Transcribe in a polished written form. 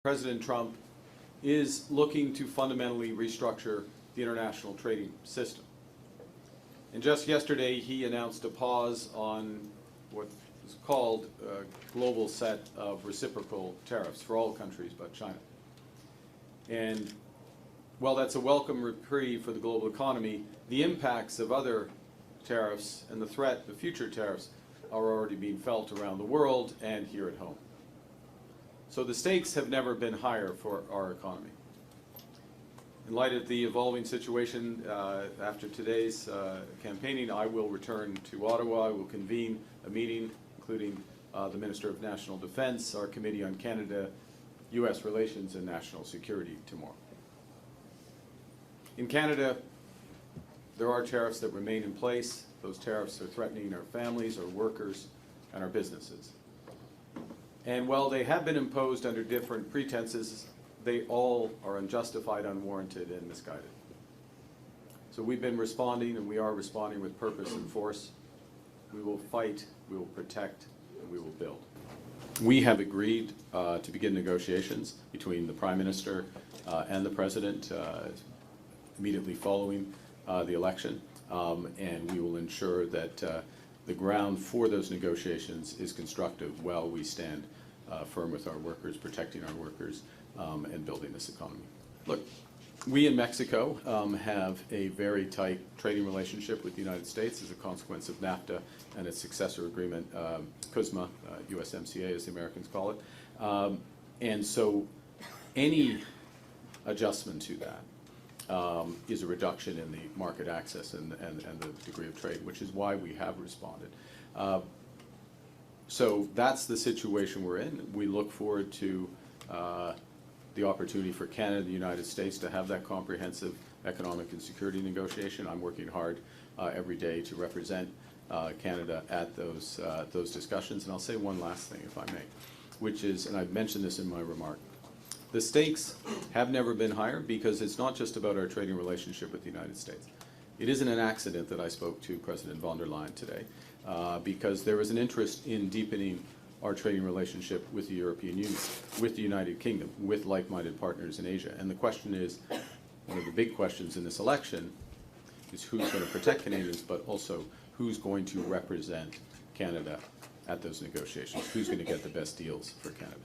President Trump is looking to fundamentally restructure the international trading system. And just yesterday, he announced a pause on what is called a global set of reciprocal tariffs for all countries but China. And while that's a welcome reprieve for the global economy, the impacts of other tariffs and the threat of future tariffs are already being felt around the world and here at home. So the stakes have never been higher for our economy. In light of the evolving situation after today's campaigning, I will return to Ottawa. I will convene a meeting, including the Minister of National Defense, our Committee on Canada-U.S. Relations and National Security tomorrow. In Canada, there are tariffs that remain in place. Those tariffs are threatening our families, our workers, and our businesses. And while they have been imposed under different pretenses, they all are unjustified, unwarranted, and misguided. So we've been responding, and we are responding with purpose and force. We will fight, we will protect, and we will build. We have agreed to begin negotiations between the Prime Minister and the President immediately following the election, and we will ensure that the ground for those negotiations is constructive while we stand firm with our workers, protecting our workers, and building this economy. Look, we in Mexico have a very tight trading relationship with the United States as a consequence of NAFTA and its successor agreement, CUSMA, USMCA as the Americans call it. And so any adjustment to that is a reduction in the market access and the degree of trade, which is why we have responded. So that's the situation we're in. We look forward to the opportunity for Canada and the United States to have that comprehensive economic and security negotiation. I'm working hard every day to represent Canada at those discussions. And I'll say one last thing, if I may, which is, and I've mentioned this in my remark, the stakes have never been higher because it's not just about our trading relationship with the United States. It isn't an accident that I spoke to President von der Leyen today because there is an interest in deepening our trading relationship with the European Union, with the United Kingdom, with like-minded partners in Asia. And the question is, one of the big questions in this election is who's going to protect Canadians, but also who's going to represent Canada at those negotiations, who's going to get the best deals for Canada.